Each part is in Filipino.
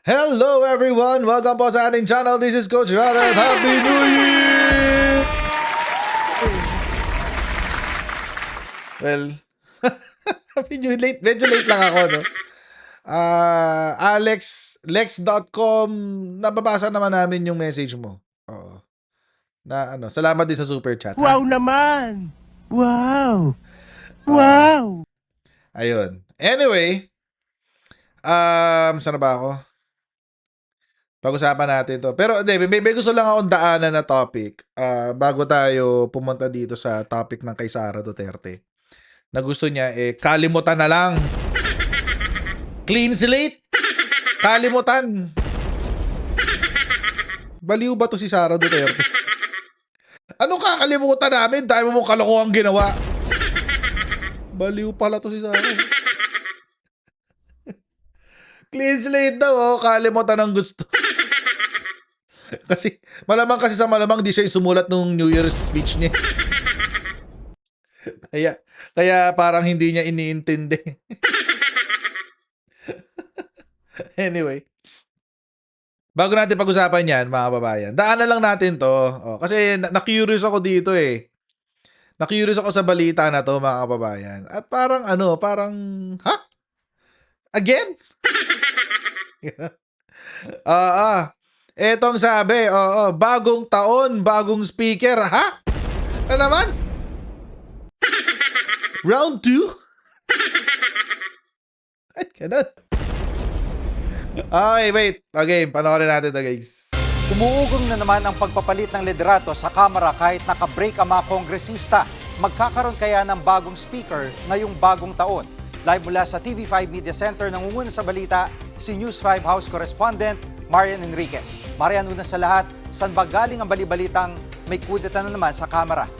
Hello everyone! Welcome po sa ating channel. This is Coach Ronald. Happy New Year! Well, Happy New Year. Medyo late lang ako, no? Lex.com, nababasa naman namin yung message mo. Oo. Salamat din sa super chat. Wow naman! Wow! Wow! Ayun. Anyway, saan na ba ako? Pag-usapan natin to. Pero may gusto lang akong daanan na topic bago tayo pumunta dito sa topic ng kay Sara Duterte. Na gusto niya, kalimutan na lang. Clean slate. Kalimutan. Baliw ba to si Sara Duterte? Anong kakalimutan namin? Dahil mo kalokohan ginawa. Baliw pala to si Sara. Clean slate daw, kalimutan ang gusto. Kasi, malamang di siya sumulat nung New Year's speech niya. Kaya parang hindi niya iniintindi. Anyway. Bago natin pag-usapan yan, mga babayan, daanan lang natin to. Kasi na-curious ako dito eh. Na-curious ako sa balita na to, mga kababayan. At parang ha? Again? Etong sabi, bagong taon, bagong speaker, ha? Ano naman? Round 2? Ay, ganun. Okay, wait. Okay, panoorin natin to, guys. Umuugong na naman ang pagpapalit ng liderato sa Kamara kahit nakabreak ang mga kongresista. Magkakaroon kaya ng bagong speaker ngayong bagong taon. Live mula sa TV5 Media Center, nangunguna sa balita si News 5 House Correspondent Marian Enriquez. Marian, una sa lahat, saan ba galing ang balibalitang may kudeta na naman sa Kamara?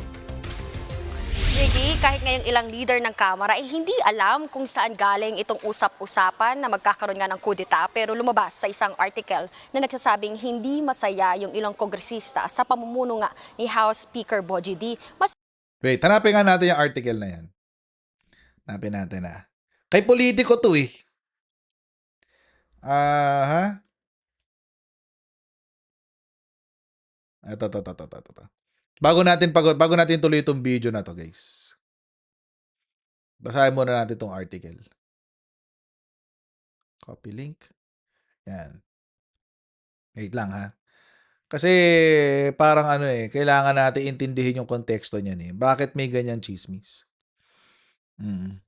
Jiggy, kahit ngayong ilang leader ng Kamara ay hindi alam kung saan galing itong usap-usapan na magkakaroon nga ng kudeta, pero lumabas sa isang article na nagsasabing hindi masaya yung ilang kongresista sa pamumuno nga ni House Speaker Bogie D. Wait, hanapin nga natin yung article na yan. Hanapin natin na. Kay politiko to eh. Ito. Bago natin tuloy itong video na to, guys. Basahin muna natin itong article. Copy link. Yan. Wait lang ha. Kasi parang kailangan natin intindihin yung konteksto niyan eh. Bakit may ganyan chismis? Hindi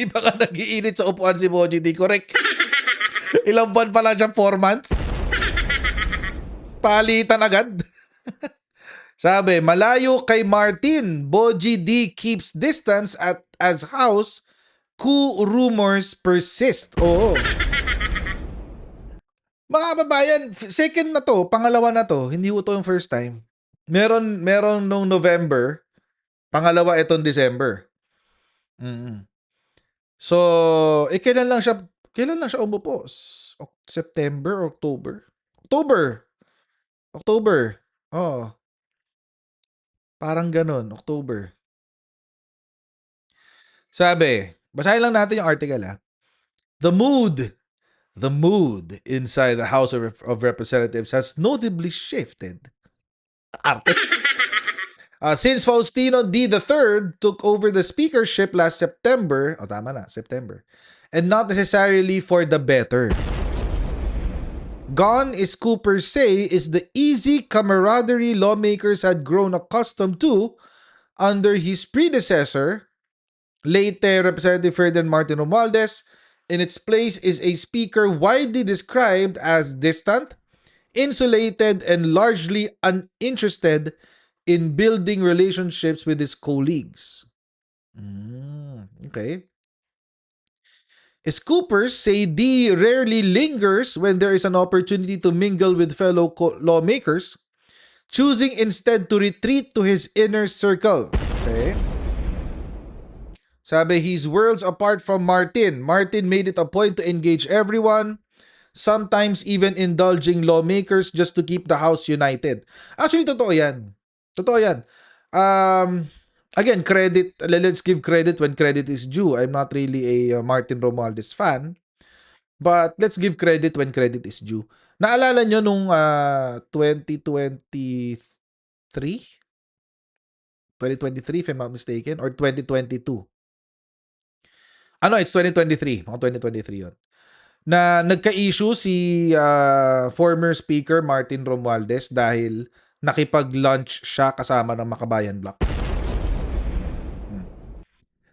pa nga nag-iinit sa upuan si Bogie D. Correct. Ilang buwan pa lang siya, 4 months. Palitan agad. Sabi, malayo kay Martin, Bogie D keeps distance as House, coup rumors persist. Oo. Mga babayan, second na to, pangalawa na to, hindi ito yung first time. Meron nung November, pangalawa itong December. So, kailan lang siya umupo? September, October? October. Oo. Parang ganun, October. Sabi, basahin lang natin yung article ha. The mood inside the House of Representatives has notably shifted. Since Faustino D. III took over the speakership last September, September, and not necessarily for the better. Gone is Cooper say is the easy camaraderie lawmakers had grown accustomed to under his predecessor, late Representative Ferdinand Martin Romualdez. In its place is a speaker widely described as distant, insulated, and largely uninterested in building relationships with his colleagues. Okay. Scoopers say D rarely lingers when there is an opportunity to mingle with fellow lawmakers, choosing instead to retreat to his inner circle. Okay. Sabi, he's worlds apart from Martin. Martin made it a point to engage everyone, sometimes even indulging lawmakers just to keep the House united. Actually, totoo yan. again, let's give credit when credit is due. I'm not really a Martin Romualdez fan, but let's give credit when credit is due. Naalala nyo nung 2023? 2023 if I'm not mistaken, or 2022. It's 2023. Mga 2023 yun. Na nagka-issue si former Speaker Martin Romualdez dahil nakipag-lunch siya kasama ng Makabayan Block.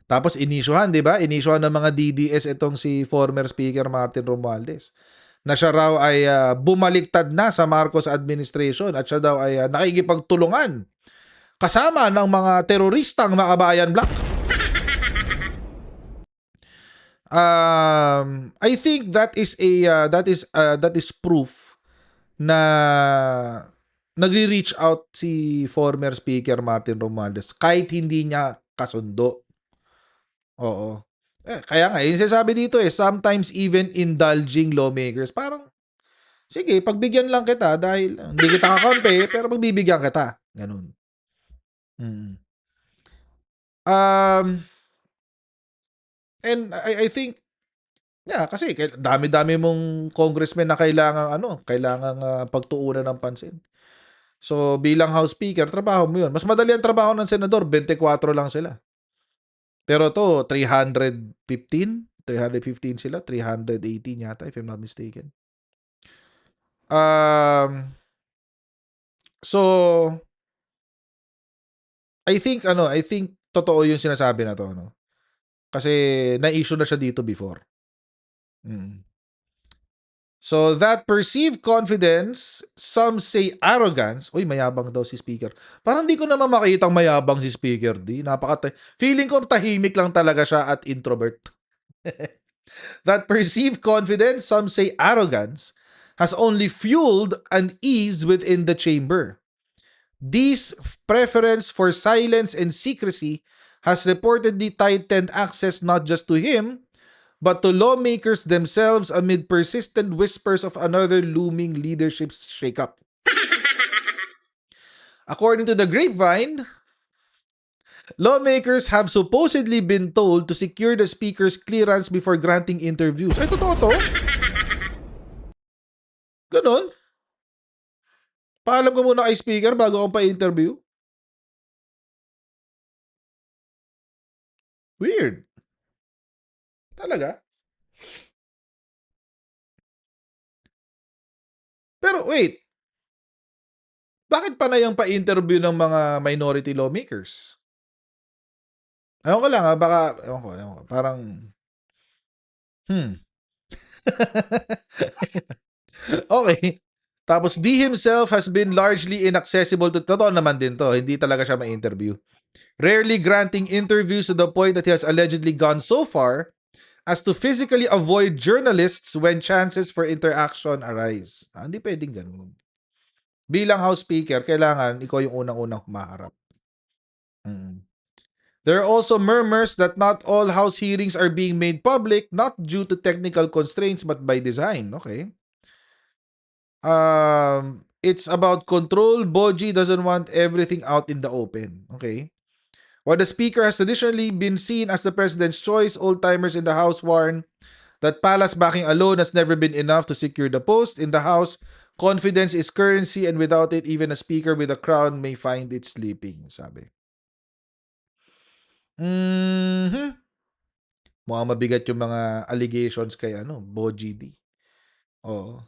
Tapos inisyuhan, di ba? Inisyuhan ng mga DDS itong si former Speaker Martin Romualdez. Na siya raw ay bumaliktad na sa Marcos administration at siya daw ay nakikipagtulungan kasama ng mga teroristang Makabayan Block. I think that is proof na nagre-reach out si former Speaker Martin Romualdez kahit hindi niya kasundo. Oo. Kaya nga, yung sinasabi dito sometimes even indulging lawmakers, parang, sige, pagbigyan lang kita dahil hindi kita kakampi, pero pagbibigyan kita. Ganun. And I think, kasi dami-dami mong congressman na kailangang pagtuunan ng pansin. So, bilang House Speaker, trabaho mo yun. Mas madali ang trabaho ng senador, 24 lang sila. Pero to 315 sila, 318 yata if I'm not mistaken. So I think totoo yung sinasabi na to, no? Kasi na-issue na siya dito before. So that perceived confidence, some say arrogance. Uy, mayabang daw si Speaker. Parang di ko naman makitang mayabang si Speaker D. Feeling ko tahimik lang talaga siya at introvert. That perceived confidence, some say arrogance, has only fueled unease within the chamber. This preference for silence and secrecy has reportedly tightened access not just to him, but to lawmakers themselves amid persistent whispers of another looming leadership shakeup. According to the grapevine, lawmakers have supposedly been told to secure the speaker's clearance before granting interviews. Ay, totoo to? Ganon? Paalam ko muna kay speaker bago akong pa-interview? Weird. Talaga? Pero wait. Bakit pa na yung pa-interview ng mga minority lawmakers? Ewan ko lang baka, ewan ko, parang, okay. Tapos, D himself has been largely inaccessible to, totoo naman din to, hindi talaga siya ma-interview. Rarely granting interviews to the point that he has allegedly gone so far as to physically avoid journalists when chances for interaction arise. Hindi pwedeng ganun. Bilang House Speaker, kailangan ikaw yung unang-unang humaharap. There are also murmurs that not all House hearings are being made public, not due to technical constraints, but by design. Okay. It's about control. Boji doesn't want everything out in the open. Okay. While the Speaker has traditionally been seen as the President's choice, old-timers in the House warn that palace backing alone has never been enough to secure the post. In the House, confidence is currency, and without it, even a Speaker with a crown may find it sleeping, sabi. Mukhang mabigat yung mga allegations kay Boji D. Oo.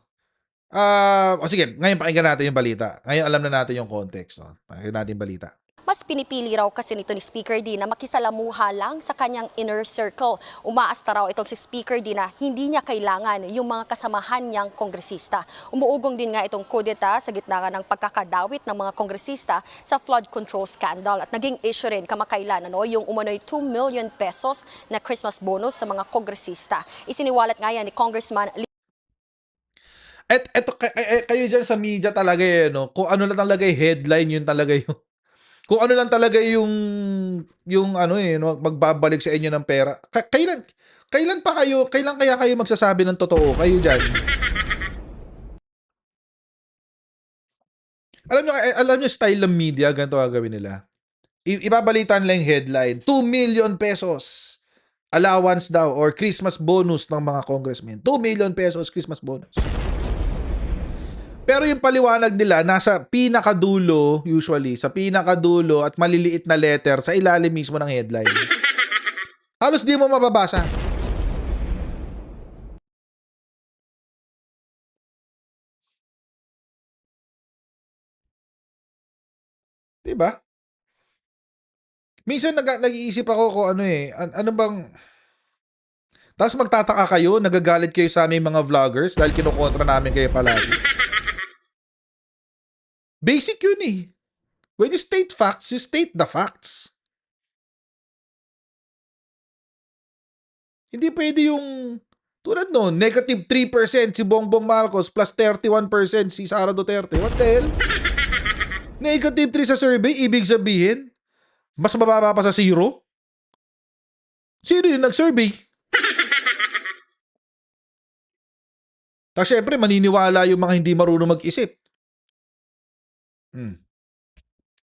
Sige, ngayon pakinggan natin yung balita. Ngayon alam na natin yung context. Pakinggan natin yung balita. Mas pinipili raw kasi nito ni Speaker D na makisalamuha lang sa kanyang inner circle. Umaasta raw itong si Speaker D na hindi niya kailangan yung mga kasamahan niyang kongresista. Umuugong din nga itong kudeta sa gitna ng pagkakadawit ng mga kongresista sa flood control scandal. At naging issue rin kamakailan yung umano'y 2 million pesos na Christmas bonus sa mga kongresista. Isiniwalat nga yan ni Congressman At eto, kayo dyan sa media talaga no? Kung ano lang talaga yung headline, yun talaga yung kung ano lang talaga yung magbabalik sa inyo ng pera. Kailan kaya kayo magsasabi ng totoo? Kayo dyan. Alam nyo style ng media, ganito gagawin nila. Ibabalitan lang yung headline, 2 million pesos allowance daw or Christmas bonus ng mga congressmen. 2 million pesos Christmas bonus. Pero yung paliwanag nila, nasa pinakadulo, usually, sa pinakadulo at maliliit na letter sa ilalim mismo ng headline. Halos di mo mababasa. Diba? Minsan nag-iisip ako kung ano ano bang... Tapos magtataka kayo, nagagalit kayo sa aming mga vloggers dahil kinukontra namin kayo palagi. Basic yun eh. When you state facts, you state the facts. Hindi pwede yung tulad no, negative 3% si Bongbong Marcos plus 31% si Sara Duterte. What the hell? Negative 3 sa survey, ibig sabihin, mas mababa pa sa zero? Sino yung nag-survey? Tapos syempre, maniniwala yung mga hindi marunong mag-isip.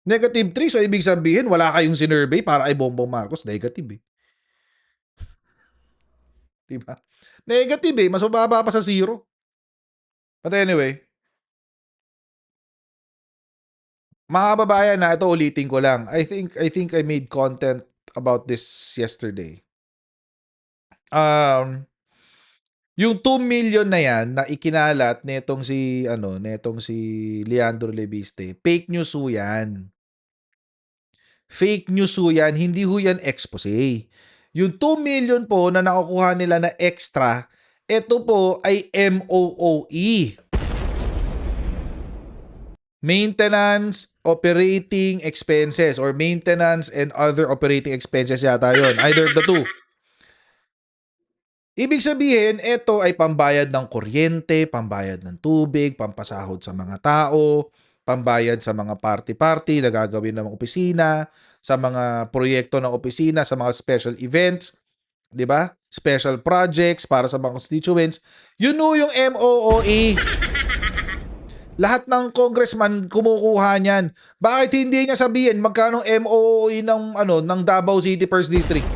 Negative 3, so ibig sabihin, wala kayong sinurvey para kay Bongbong Marcos. Negative eh. Diba? Negative eh, mas mababa pa sa zero. But anyway, mga kababayan na, ito ulitin ko lang. I think I made content about this yesterday. Yung 2 million na yan na ikinalat netong si Leandro Lebiste, fake news ho yan. Fake news ho yan, hindi ho yan expose. Yung 2 million po na nakukuha nila na extra, ito po ay MOOE. Maintenance Operating Expenses or Maintenance and Other Operating Expenses yata yun. Either of the two. Ibig sabihin, ito ay pambayad ng kuryente, pambayad ng tubig, pampasahod sa mga tao, pambayad sa mga party-party na gagawin ng opisina, sa mga proyekto ng opisina, sa mga special events, di ba? Special projects para sa mga constituents. Yun o yung MOOE. Lahat ng congressman kumukuha niyan. Bakit hindi niya sabihin magkano MOOE ng Davao City First District?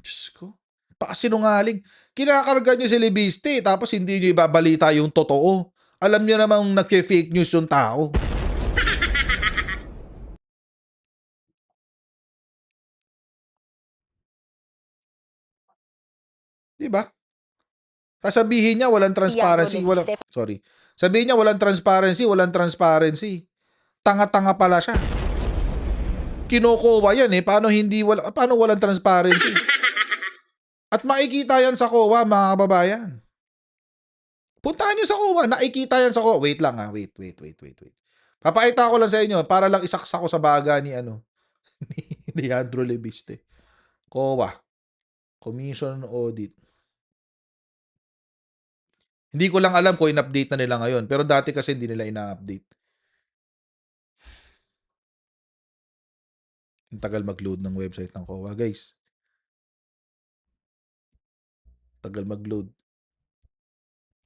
Diyos ko. Pasinungaling. Kinakarga niyo si Lebiste tapos hindi niyo ibabalita yung totoo. Alam niyo namang nag-fake news yung tao. Diba? Sasabihin niya walang transparency, Sabihin niya walang transparency. Tanga-tanga pala siya. Kinokowa yan eh. Paano walang transparency? At makikita yan sa COA, mga kababayan. Puntahan niyo sa COA, nakikita yan sa COA. Wait lang ha, wait. Papakita ko lang sa inyo para lang isaksa ko sa baga ni ni Leandro Lebiste. COA, Commission on Audit. Hindi ko lang alam kung in-update na nila ngayon, pero dati kasi hindi nila ina-update. Ang tagal mag-load ng website ng COA, guys. Tagal mag-load.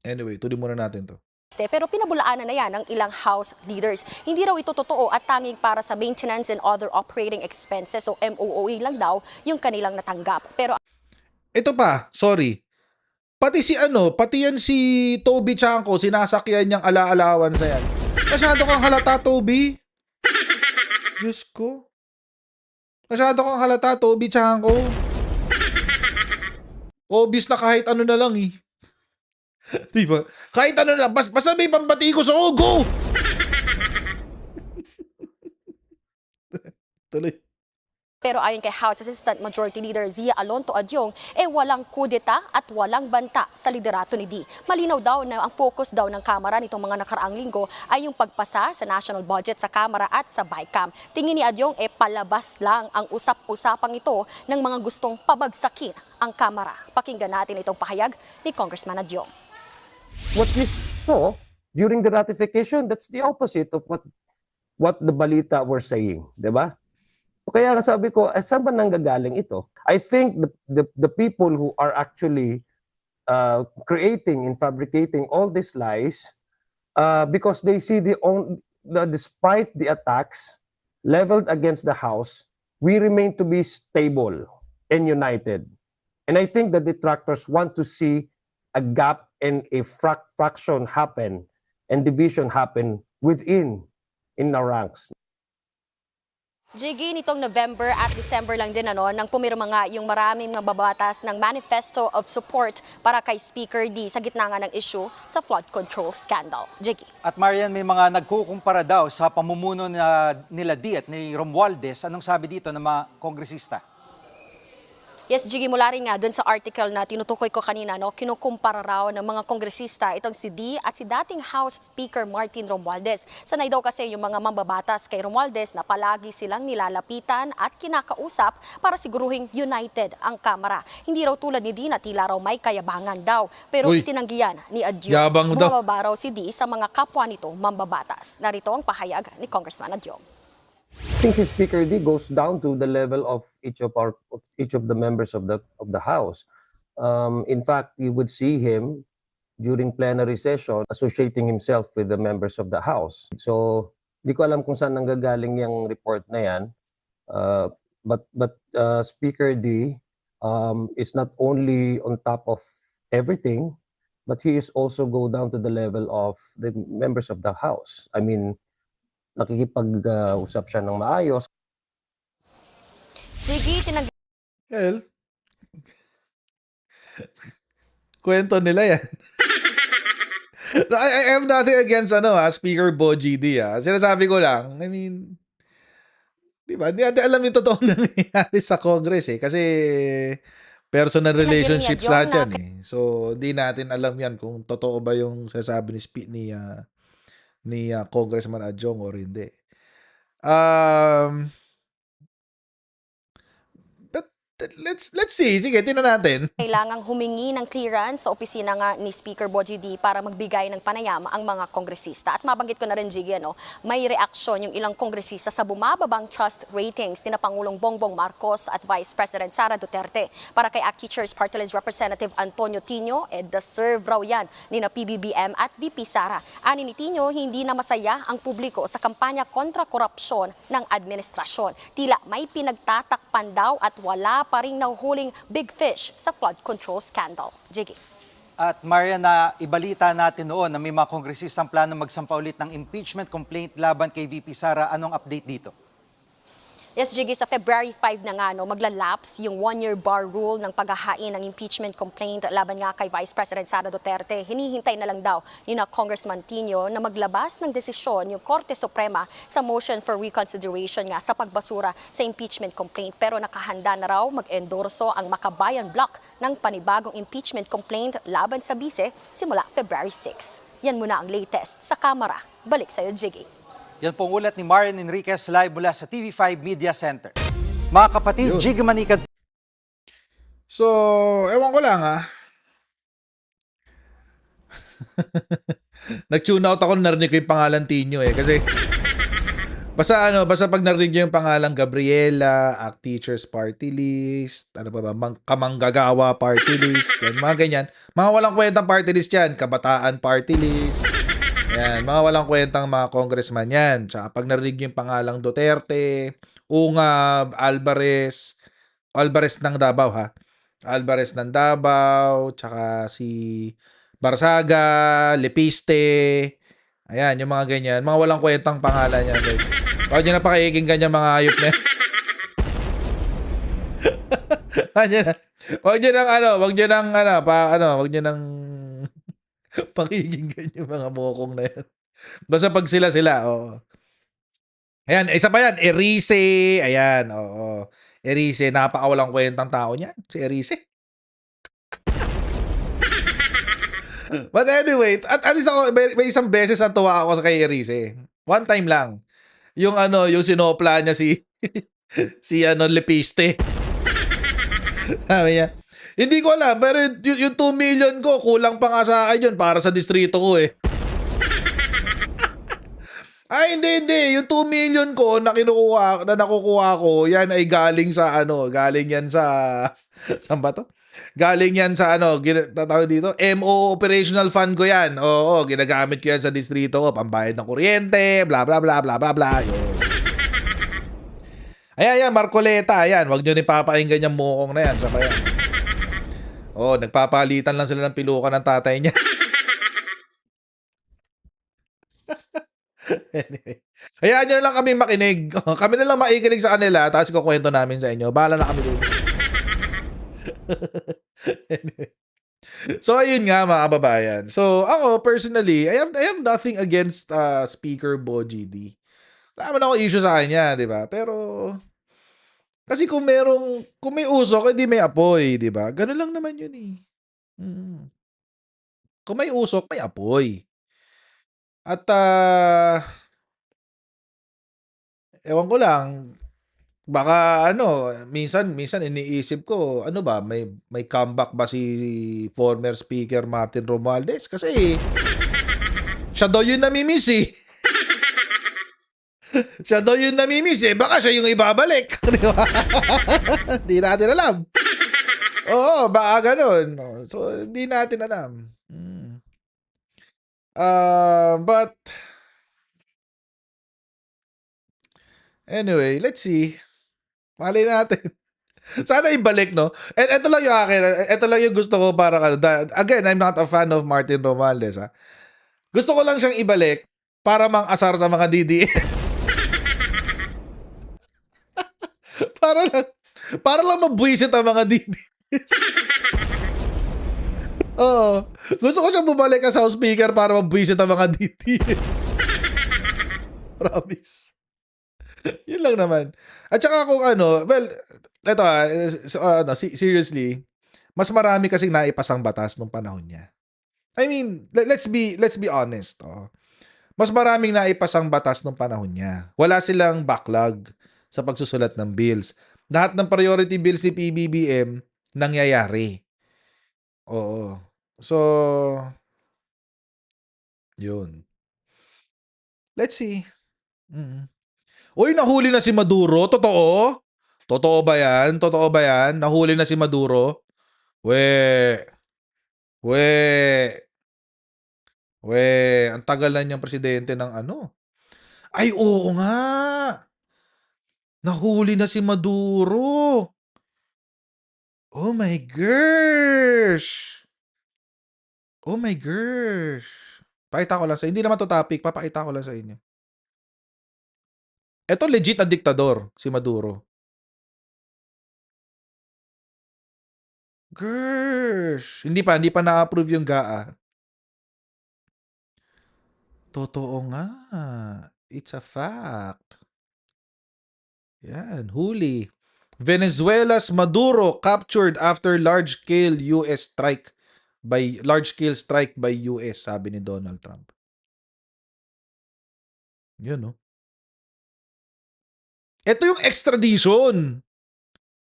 Anyway, tuloy muna natin to. Pero pinabulaanan na yan ng ilang House leaders. Hindi raw ito totoo at tanging para sa maintenance and other operating expenses o MOOE lang daw yung kanilang natanggap. Pero ito pa, sorry. Pati yan si Toby Chanko, sinasakyan niyang ala-alawan sa yan. Masyado kang halata, Toby. Diyos ko. Masyado kang halata, Toby Chanko. Obvious na kahit ano na lang eh. Diba? Kahit ano na lang, basta may pambati ko sa go! Tuloy. Pero ayon kay House Assistant Majority Leader Zia Alonto Adyong, walang kudeta at walang banta sa liderato ni D. Malinaw daw na ang focus daw ng Kamara nitong mga nakaraang linggo ay yung pagpasa sa national budget sa Kamara at sa BICAM. Tingin ni Adyong, palabas lang ang usap-usapang ito ng mga gustong pabagsakin ang Kamara. Pakinggan natin itong pahayag ni Congressman Adyong. What we saw during the ratification, that's the opposite of what the balita were saying, di ba? Kaya sabi ko, saan ba nanggagaling ito? I think the people who are actually creating and fabricating all these lies because they see despite the attacks leveled against the House, we remain to be stable and united. And I think the detractors want to see a gap and a fraction happen and division happen within in our ranks. Jiggy, nitong November at December lang din nang pumirma nga yung maraming mga babatas ng Manifesto of Support para kay Speaker D sa gitna nga ng issue sa flood control scandal. Jiggy. At Marian, may mga nagkukumpara daw sa pamumuno nila D at ni Romualdez. Anong sabi dito ng mga kongresista? Yes, Jiggy, mula rin nga dun sa article na tinutukoy ko kanina, kinukumpara raw ng mga kongresista itong si D at si dating House Speaker Martin Romualdez. Sanay daw kasi yung mga mambabatas kay Romualdez na palagi silang nilalapitan at kinakausap para siguruhing united ang Kamara. Hindi raw tulad ni D na tila raw may kayabangan daw. Pero Uy, itinanggihan ni Adyong yabang daw. bumababa raw si D sa mga kapwa nito mambabatas. Narito ang pahayag ni Congressman Adyong. I think si Speaker D goes down to the level of each of the members of the House. In fact, you would see him during plenary session associating himself with the members of the House. So, di ko alam kung saan nanggagaling yung report na yan. But Speaker D is not only on top of everything, but he is also go down to the level of the members of the House. I mean, nakikipag-usap siya ng maayos. Jiggy, Well, kwento nila yan. I have nothing against Speaker Boji D. Sinasabi ko lang, I mean, di ba? Hindi natin alam yung totoong nangyayari sa Congress kasi personal relationships Yung lahat yan eh. So, di natin alam yan kung totoo ba yung sasabi ni Congressman Adjong or hindi. But let's see. Sige, tingnan natin. kailangang humingi ng clearance sa opisina nga ni Speaker Boji D para magbigay ng panayam ang mga kongresista. At mabanggit ko na rin, Jiggy, may reaksyon yung ilang kongresista sa bumababang trust ratings ni na Pangulong Bongbong Marcos at Vice President Sara Duterte. Para kay ACT Teachers Party List Representative Antonio Tino, deserve raw yan ni na PBBM at VP Sara. Ani ni Tino, hindi na masaya ang publiko sa kampanya kontra korupsyon ng administrasyon. Tila may pinagtatakpan daw at wala pa ring nahuhuling big fish sa flood control scandal. Jiggy. At Marian, na ibalita natin noon na may mga kongresistang plano magsampa ulit ng impeachment complaint laban kay VP Sara. Anong update dito? Yes, Jiggy, sa February 5 na nga, maglalapse yung one-year bar rule ng paghahain ng impeachment complaint laban nga kay Vice President Sara Duterte. Hinihintay na lang daw ni na Congressman Tino na maglabas ng desisyon yung Korte Suprema sa motion for reconsideration nga sa pagbasura sa impeachment complaint. Pero nakahanda na raw mag-endorso ang Makabayan Block ng panibagong impeachment complaint laban sa bise simula February 6. Yan muna ang latest sa Kamara. Balik sa'yo, Jiggy. Yan pong ulat ni Marian Enriquez live mula sa TV5 Media Center. Mga kapatid, Yun. Jiggy Manikad. So, ewan ko lang Nag-tune out ako narinig ko yung pangalan Tino kasi basta pag narinig niyo yung pangalan Gabriela, ACT Teachers Party List, Kamanggagawa Party List, yan, mga ganyan. Mga walang kwentang party list yan, Kabataan Party List. Yan, mga walang kwentang mga congressman yan. Tsaka pag narinig yung pangalang Duterte, Ungab, Alvarez ng Davao Alvarez ng Davao, tsaka si Barsaga, Lepiste, ayan, yung mga ganyan. Mga walang kwentang pangalan yan, guys. Huwag nyo na pakiking ganyan mga hayop na yan. Huwag nyo nang pakikinggan yung mga mokong na yan. Basta pag sila, oo. Ayan, isa pa yan, Erice. Ayan, oo. Erice, napakawalang kwentang tao niyan. Si Erice. But anyway, at least ako, may isang beses na tuwa ako sa kay Erice. One time lang. Yung sinopla niya si Lepiste. Sabi niya, hindi ko alam, pero yung 2 million ko, kulang pa nga sa akin yun para sa distrito ko eh. Ay, hindi. Yung 2 million ko na nakukuha ko, yan ay galing yan sa, saan ba to? Galing yan sa ano, tawag dito, MO operational fund ko yan. Oo, ginagamit ko yan sa distrito ko, pambayad ng kuryente, bla bla bla bla bla bla. Yun. Ayan, Marcoleta, ayan. Huwag nyo ni papakinggan yung mukong na yan. Saka yan. Oh, nagpapalitan lang sila ng pilukan ng tatay niya. Anyway. Hayaan nyo na lang kami makinig. Kami na lang makikinig sa kanila, tapos kukwento namin sa inyo. Bahala na kami dun. Anyway. So, ayun nga mga kababayan. So, ako, personally, I have nothing against Speaker Bo GD. Wala naman ako issue sa kanya, di ba? Pero, kasi kung may usok, hindi may apoy, di ba? Ganun lang naman yun eh. Kung may usok, may apoy. At, ewan ko lang, baka minsan iniisip ko, ano ba, may comeback ba si former Speaker Martin Romualdez? Kasi, siya daw yung namimiss eh. Siya daw yung namimiss eh. Baka siya yung ibabalik. Di ba? Di natin alam. Oo, baka ganun. So, hindi natin alam. But, anyway, let's see. Malay natin. Sana ibalik, no? And ito lang yung akin. Ito lang yung gusto ko para, again, I'm not a fan of Martin Romualdez, ha? Gusto ko lang siyang ibalik para mang-asar sa mga DDS. para lang mabwisit ang mga DDS. Oo. Gusto ko siyang bumalik as House Speaker para mabwisit ang mga DDS. Promise. Yun lang naman. At saka kung well, eto seriously, mas marami kasing naipasang batas nung panahon niya. I mean, let's be honest. Mas maraming naipasang batas nung panahon niya. Wala silang backlog sa pagsusulat ng bills. Lahat ng priority bills ni PBBM nangyayari. Oo. So, yun. Let's see. Uy, nahuli na si Maduro? Totoo? Totoo ba yan? Totoo ba yan? Nahuli na si Maduro? We, ang tagal na niyang presidente ng Ay, oo nga. Nahuli na si Maduro. Oh my gosh. Oh my gosh. Pakita ko lang sa hindi naman to topic, papakita ko lang sa inyo. Ito legit na diktador, si Maduro. Gosh. Hindi pa na-approve yung GAA. Totoo nga. It's a fact. Yan, huli. Venezuela's Maduro captured after large-scale strike by US, sabi ni Donald Trump. Yun, no? Ito yung extradition.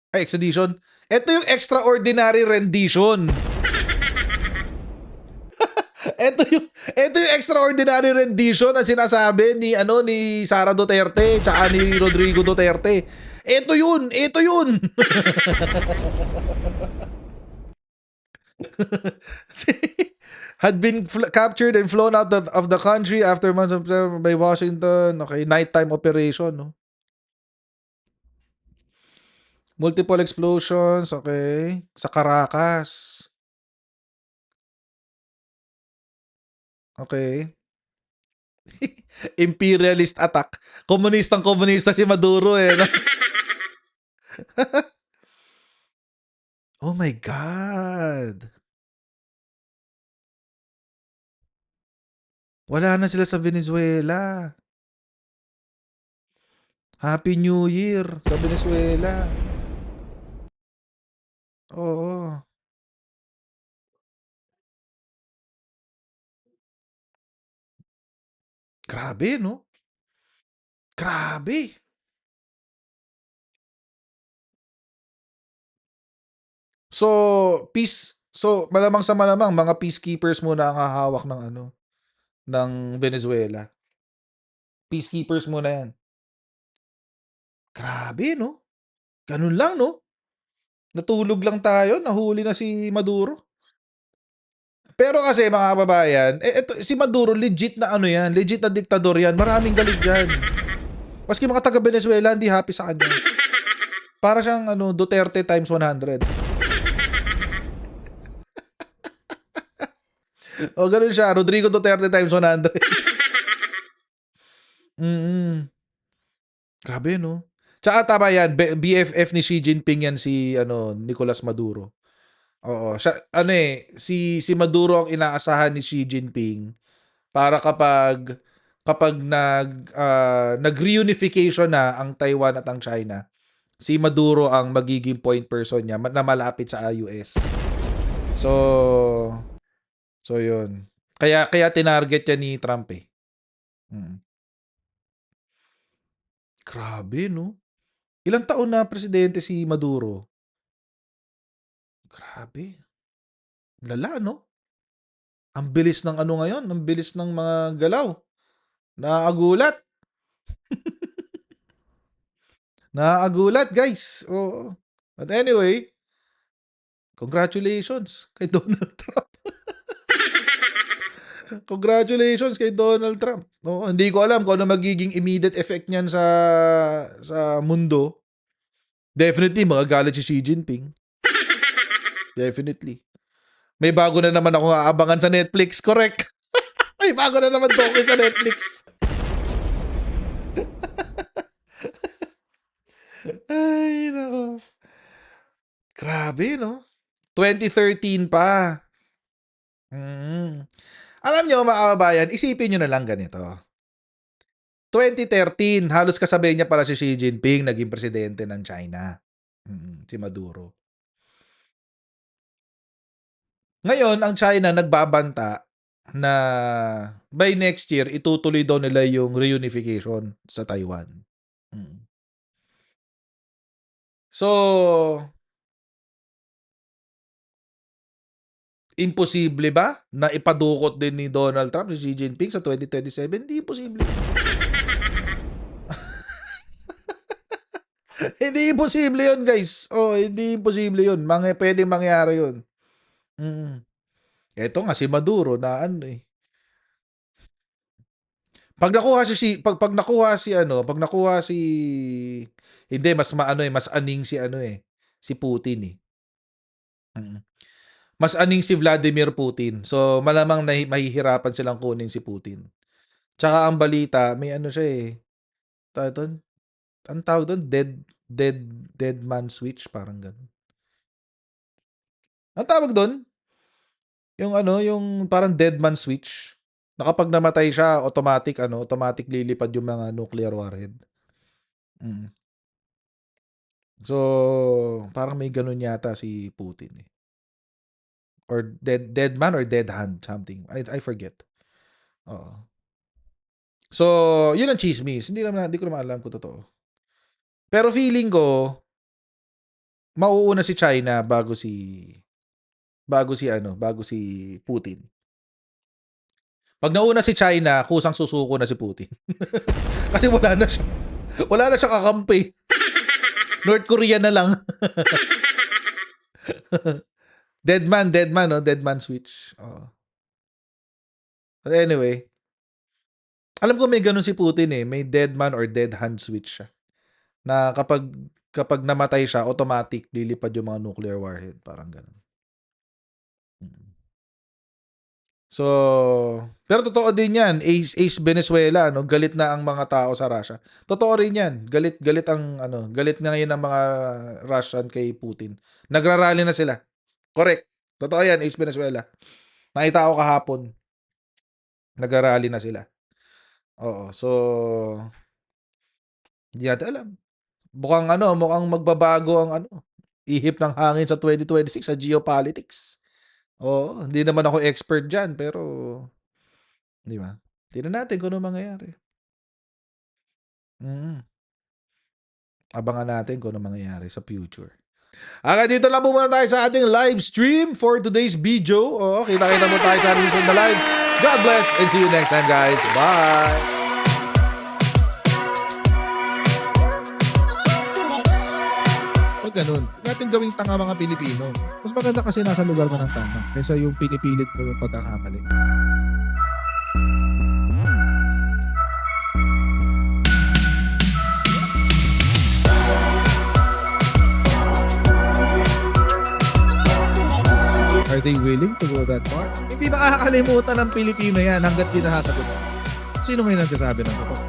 Extradition. Ito yung extraordinary rendition. ito yung extraordinary rendition na sinasabi ni Sara Duterte tsaka ni Rodrigo Duterte. Ito yun. Had been captured and flown out of the country after months of by Washington. Okay, nighttime operation, no? Multiple explosions, okay. Sa Caracas. Okay. Imperialist attack. Komunista si Maduro eh. No? Oh my God. Wala na sila sa Venezuela. Happy New Year sa Venezuela. Oo. Grabe, no? Grabe. So, malamang sa malamang, mga peacekeepers muna ang hahawak ng Venezuela. Peacekeepers muna yan. Grabe, no? Ganun lang, no? Natulog lang tayo, nahuli na si Maduro. Pero kasi mga kababayan, eto, si Maduro legit na ano yan, legit na diktador yan. Maraming galit dyan. Maski mga taga Venezuela hindi happy sa kanya. Para siyang Duterte times 100. O ganun siya, Rodrigo Duterte times 100. Grabe, no? Tsaka tama yan, BFF ni Xi Jinping yan si Nicolas Maduro. Oo, siya, si Maduro ang inaasahan ni Xi Jinping para kapag nag-reunification na ang Taiwan at ang China, si Maduro ang magiging point person niya na malapit sa US. So yun. Kaya tinarget niya ni Trump eh. Grabe, no? Ilang taon na presidente si Maduro? Grabe. Lala, no? Ang bilis ng ngayon, ang bilis ng mga galaw. Nakakagulat. Nakakagulat, guys. Oo. But anyway, congratulations kay Donald Trump. Congratulations kay Donald Trump. Oo, hindi ko alam kung ano magiging immediate effect niyan sa mundo. Definitely, magagalit si Xi Jinping. Definitely. May bago na naman ako aabangan sa Netflix. Correct. May bago na naman docu sa Netflix. Ay, nako. Grabe, no? 2013 pa. Alam nyo, mga kababayan, isipin nyo na lang ganito. 2013, halos kasabay niya para si Xi Jinping naging presidente ng China. Si Maduro. Ngayon, ang China nagbabanta na by next year, itutuloy daw nila yung reunification sa Taiwan. So, imposible ba na ipadukot din ni Donald Trump si Xi Jinping sa 2027? Hindi imposible. Hindi imposible yun, guys. Hindi imposible yun. Pwedeng mangyari yun. Ito nga si Maduro na Pag nakuha si hindi mas aning si Putin eh. Mas aning si Vladimir Putin. So malamang mahihirapan silang kunin si Putin. Tsaka ang balita, may siya eh. Ang tawag doon, dead man switch, parang ganun. Ang tawag doon, yung parang dead man switch. Na kapag namatay siya, automatic lilipad yung mga nuclear warhead. So, parang may ganun yata si Putin eh. Or dead man or dead hand, something. I forget. Oo. So, yun ang chismis. Hindi ko naman alam kung totoo. Pero feeling ko, mauuna si China bago si Putin. Pag nauna si China, kusang susuko na si Putin. Kasi wala na siya kakampi. North Korea na lang. Dead man switch. But anyway, alam ko may ganun si Putin eh, may dead man or dead hand switch siya. Na kapag namatay siya, automatic lilipad yung mga nuclear warhead, parang ganun. So, pero totoo din yan, Ace Venezuela, galit na ang mga tao sa Russia. Totoo rin yan, galit na ngayon ang mga Russian kay Putin. Nagrarally na sila. Correct. Totoo yan, Ace Venezuela. Nakita ko kahapon. Nagrarally na sila. Oo, so hindi natin alam. Mukhang magbabago ang ihip ng hangin sa 2026 sa geopolitics. Oo, hindi naman ako expert dyan, pero, di ba? Tingnan natin kung ano mangyayari. Abangan natin kung ano mangyayari sa future. Dito lang po muna tayo sa ating live stream for today's video. Oo, kita-kita mo tayo sa ating na live. God bless and see you next time, guys. Bye! ganun. Huwag natin gawing tanga mga Pilipino. Mas maganda kasi nasa lugar ka ng tama kaysa yung pinipilit mo yung pagkakamali. Are they willing to go that far? Hindi makakalimutan ng Pilipino yan hanggat di nasasagot. Sino ngayon nagsasabi ng totoo?